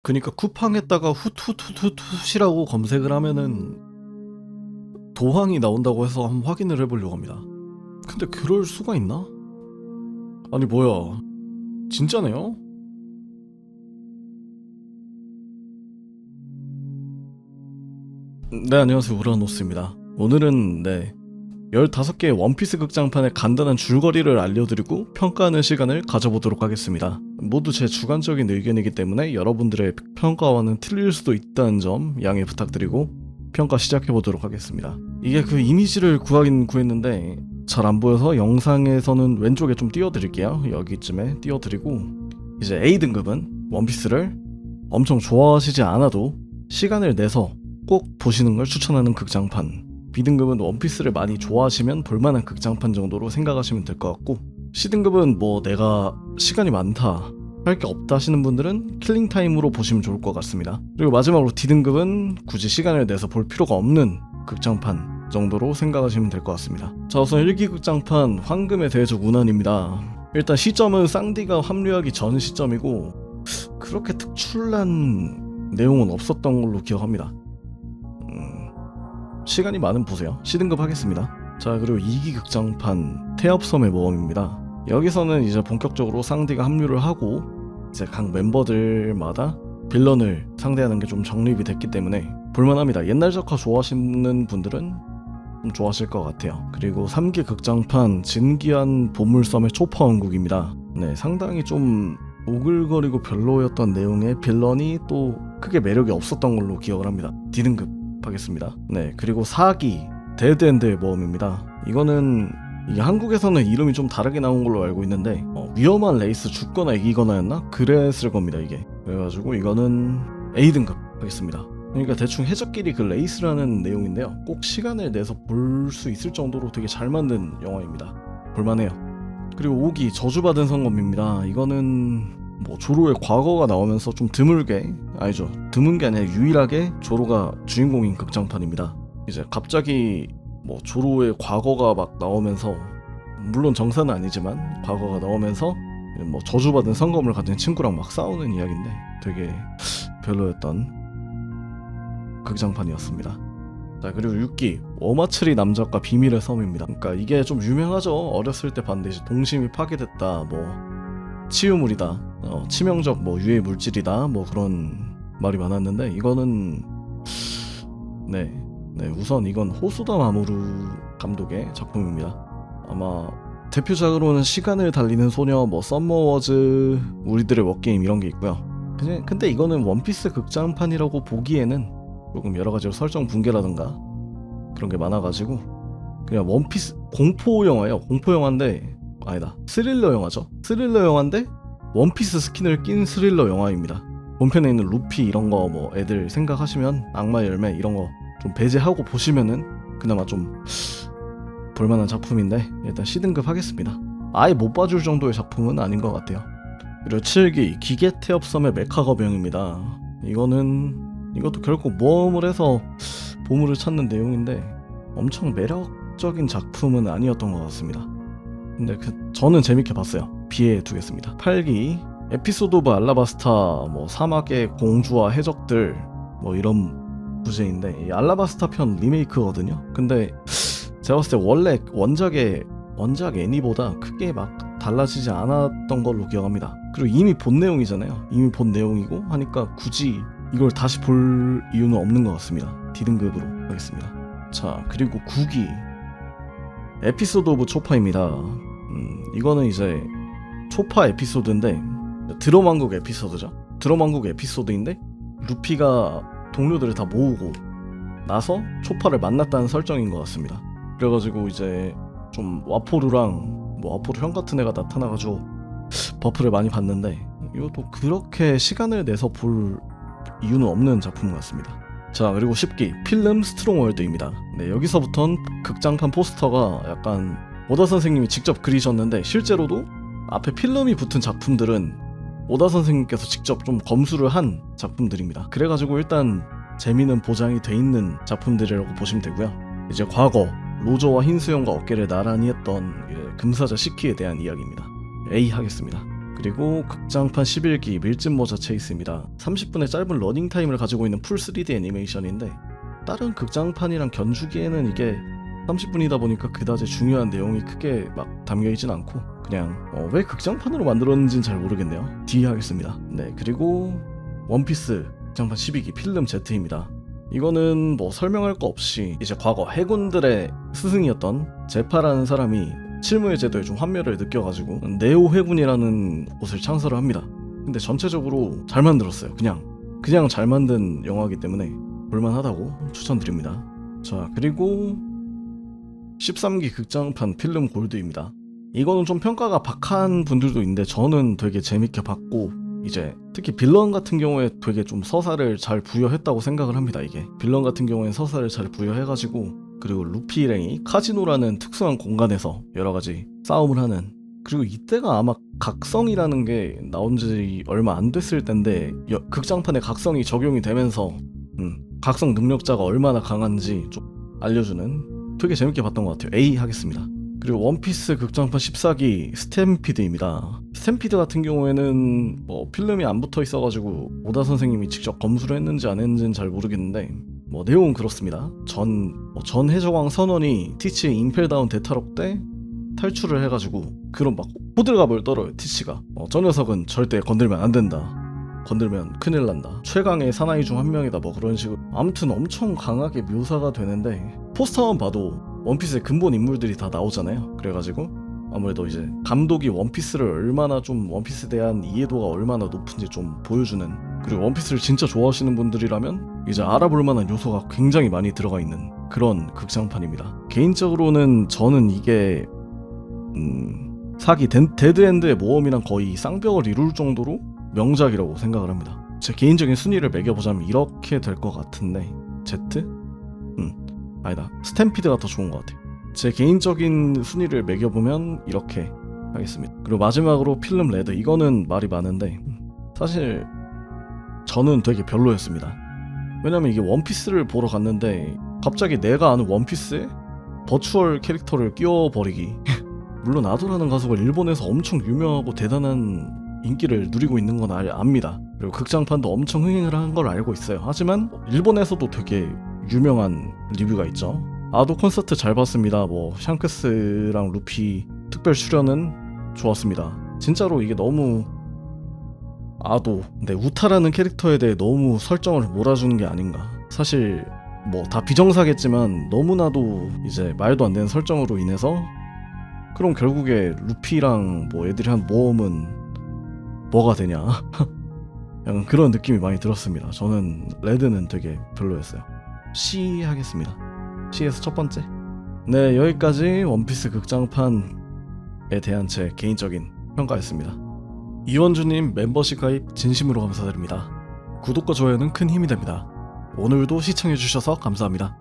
그니까 쿠팡에다가 훗훗훗훗훗이라고 검색을 하면은 도항이 나온다고 해서 한번 확인을 해보려고 합니다. 근데 그럴 수가 있나? 아니 뭐야, 진짜네요? 네, 안녕하세요, 우라노스입니다. 오늘은 15개의 원피스 극장판의 간단한 줄거리를 알려드리고 평가하는 시간을 가져보도록 하겠습니다. 모두 제 주관적인 의견이기 때문에 여러분들의 평가와는 틀릴 수도 있다는 점 양해 부탁드리고 평가 시작해보도록 하겠습니다. 이게 그 이미지를 구하긴 구했는데 잘 안 보여서 영상에서는 왼쪽에 좀 띄워드릴게요. 여기쯤에 띄워드리고, 이제 A등급은 원피스를 엄청 좋아하시지 않아도 시간을 내서 꼭 보시는 걸 추천하는 극장판, B등급은 원피스를 많이 좋아하시면 볼만한 극장판 정도로 생각하시면 될 것 같고, C등급은 뭐 내가 시간이 많다, 할 게 없다 하시는 분들은 킬링타임으로 보시면 좋을 것 같습니다. 그리고 마지막으로 D등급은 굳이 시간을 내서 볼 필요가 없는 극장판 정도로 생각하시면 될 것 같습니다. 자, 우선 1기 극장판 황금의 대적 운한입니다. 일단 시점은 쌍디가 합류하기 전 시점이고 그렇게 특출난 내용은 없었던 걸로 기억합니다. 시간이 많으면 보세요. C등급 하겠습니다. 자, 그리고 2기 극장판 태엽섬의 모험입니다. 여기서는 이제 본격적으로 쌍디가 합류를 하고 이제 각 멤버들마다 빌런을 상대하는 게 좀 정립이 됐기 때문에 볼만합니다. 옛날 작화 좋아하시는 분들은 좀 좋아하실 것 같아요. 그리고 3기 극장판 진기한 보물섬의 초파왕국입니다. 네, 상당히 좀 오글거리고 별로였던 내용의 빌런이 또 크게 매력이 없었던 걸로 기억을 합니다. D등급 하겠습니다. 네, 그리고 4기 데드엔드의 모험입니다. 이거는 이게 한국에서는 이름이 좀 다르게 나온 걸로 알고 있는데 위험한 레이스 죽거나 이기거나였나? 그랬을 겁니다 이게. 그래가지고 이거는 A등급 하겠습니다. 그러니까 대충 해적끼리 그 레이스라는 내용인데요, 꼭 시간을 내서 볼 수 있을 정도로 되게 잘 만든 영화입니다. 볼만해요. 그리고 5기 저주받은 성검입니다. 이거는 뭐 조로의 과거가 나오면서 좀 드물게, 아니죠, 드문 게 아니라 유일하게 조로가 주인공인 극장판입니다. 이제 갑자기 뭐 조로의 과거가 막 나오면서, 물론 정사는 아니지만 과거가 나오면서 뭐 저주받은 성검을 가진 친구랑 막 싸우는 이야기인데 되게 별로였던 극장판이었습니다. 자, 그리고 6기 오마츠리 남작과 비밀의 섬입니다. 그러니까 이게 좀 유명하죠. 어렸을 때 봤는데 이제 동심이 파괴됐다, 뭐 치유물이다, 치명적 뭐 유해 물질이다, 뭐 그런 말이 많았는데 이거는 우선 이건 호소다 마모루 감독의 작품입니다. 아마 대표작으로는 시간을 달리는 소녀, 뭐 썸머워즈, 우리들의 워게임 이런 게 있고요. 근데 이거는 원피스 극장판이라고 보기에는 조금 여러가지로 설정 붕괴라든가 그런 게 많아가지고 그냥 원피스 공포 영화예요. 공포 영화인데, 아니다, 스릴러 영화죠. 스릴러 영화인데 원피스 스킨을 낀 스릴러 영화입니다. 본편에 있는 루피 이런 거 뭐 애들 생각하시면 악마의 열매 이런 거 좀 배제하고 보시면은 그나마 좀 볼만한 작품인데 일단 C등급 하겠습니다. 아예 못 봐줄 정도의 작품은 아닌 것 같아요. 그리고 7기 기계 태엽섬의 메카거병입니다. 이것도 결국 모험을 해서 보물을 찾는 내용인데 엄청 매력적인 작품은 아니었던 것 같습니다. 근데 저는 재밌게 봤어요. B에 두겠습니다. 8기 에피소드 오브 알라바스타, 뭐 사막의 공주와 해적들 뭐 이런 부제인데, 이 알라바스타 편 리메이크거든요. 근데 제가 봤을 때 원래 원작 애니보다 크게 막 달라지지 않았던 걸로 기억합니다. 그리고 이미 본 내용이잖아요. 이미 본 내용이고 하니까 굳이 이걸 다시 볼 이유는 없는 것 같습니다. D등급으로 하겠습니다. 자, 그리고 9기 에피소드 오브 초파입니다. 이거는 이제 초파 에피소드인데 드럼왕국 에피소드죠. 드럼왕국 에피소드인데 루피가 동료들을 다 모으고 나서 초파를 만났다는 설정인 것 같습니다. 그래가지고 이제 좀 와포루랑 뭐 와포루 형 같은 애가 나타나가지고 버프를 많이 받는데 이것도 그렇게 시간을 내서 볼 이유는 없는 작품 같습니다. 자, 그리고 10기 필름 스트롱월드입니다. 네, 여기서부턴 극장판 포스터가 약간 오다 선생님이 직접 그리셨는데 실제로도 앞에 필름이 붙은 작품들은 오다 선생님께서 직접 좀 검수를 한 작품들입니다. 그래가지고 일단 재미는 보장이 돼 있는 작품들이라고 보시면 되고요. 이제 과거 로저와 흰수염과 어깨를 나란히 했던 금사자 시키에 대한 이야기입니다. A 하겠습니다. 그리고 극장판 11기 밀짚모자 체이스입니다. 30분의 짧은 러닝타임을 가지고 있는 풀 3D 애니메이션인데 다른 극장판이랑 견주기에는 이게 30분이다 보니까 그다지 중요한 내용이 크게 막 담겨있진 않고 그냥 왜 극장판으로 만들었는지는 잘 모르겠네요. D 하겠습니다. 네, 그리고 원피스 극장판 12기 필름 Z입니다. 이거는 뭐 설명할 거 없이 이제 과거 해군들의 스승이었던 제파라는 사람이 칠무의 제도에 좀 환멸을 느껴가지고 네오 해군이라는 곳을 창설을 합니다. 근데 전체적으로 잘 만들었어요. 그냥 잘 만든 영화이기 때문에 볼만하다고 추천드립니다. 자, 그리고 13기 극장판 필름 골드입니다. 이거는 좀 평가가 박한 분들도 있는데 저는 되게 재밌게 봤고 이제 특히 빌런 같은 경우에 되게 좀 서사를 잘 부여했다고 생각을 합니다. 이게 빌런 같은 경우엔 서사를 잘 부여해가지고 그리고 루피랭이 카지노라는 특수한 공간에서 여러가지 싸움을 하는 그리고 이때가 아마 각성이라는 게 나온 지 얼마 안 됐을 텐데 극장판에 각성이 적용이 되면서 각성 능력자가 얼마나 강한지 좀 알려주는 되게 재밌게 봤던 것 같아요. A 하겠습니다. 그리고 원피스 극장판 14기 스탬피드입니다. 스탬피드 같은 경우에는 뭐 필름이 안 붙어 있어가지고 오다 선생님이 직접 검수를 했는지 안 했는지는 잘 모르겠는데 뭐 내용은 그렇습니다. 전 해적왕 선원이 티치의 임펠다운 대탈옥 때 탈출을 해가지고 그런 막 호들갑을 떨어요. 티치가 저 녀석은 절대 건들면 안 된다. 건들면 큰일 난다. 최강의 사나이 중 한 명이다. 뭐 그런 식으로 아무튼 엄청 강하게 묘사가 되는데 포스터만 봐도 원피스의 근본 인물들이 다 나오잖아요. 그래가지고 아무래도 이제 감독이 원피스를 얼마나 좀 원피스에 대한 이해도가 얼마나 높은지 좀 보여주는 그리고 원피스를 진짜 좋아하시는 분들이라면 이제 알아볼 만한 요소가 굉장히 많이 들어가 있는 그런 극장판입니다. 개인적으로는 저는 이게 사기 데드엔드의 모험이랑 거의 쌍벽을 이룰 정도로 명작이라고 생각을 합니다. 제 개인적인 순위를 매겨보자면 이렇게 될 것 같은데 Z? 아니다. 스탬피드가 더 좋은 것 같아요. 제 개인적인 순위를 매겨보면 이렇게 하겠습니다. 그리고 마지막으로 필름 레드. 이거는 말이 많은데 사실 저는 되게 별로였습니다. 왜냐면 이게 원피스를 보러 갔는데 갑자기 내가 아는 원피스에 버추얼 캐릭터를 끼워버리기 물론 아도라는 가수가 일본에서 엄청 유명하고 대단한 인기를 누리고 있는 건 압니다. 그리고 극장판도 엄청 흥행을 한 걸 알고 있어요. 하지만 일본에서도 되게 유명한 리뷰가 있죠. 아도 콘서트 잘 봤습니다. 뭐 샹크스랑 루피 특별 출연은 좋았습니다. 진짜로 이게 너무 아도 근데 우타라는 캐릭터에 대해 너무 설정을 몰아주는 게 아닌가. 사실 뭐 다 비정사겠지만 너무나도 이제 말도 안 되는 설정으로 인해서 그럼 결국에 루피랑 뭐 애들이 한 모험은 뭐가 되냐 약간 그런 느낌이 많이 들었습니다. 저는 레드는 되게 별로였어요. C 하겠습니다. C에서 첫 번째. 네, 여기까지 원피스 극장판에 대한 제 개인적인 평가였습니다. 이원주님 멤버십 가입 진심으로 감사드립니다. 구독과 좋아요는 큰 힘이 됩니다. 오늘도 시청해주셔서 감사합니다.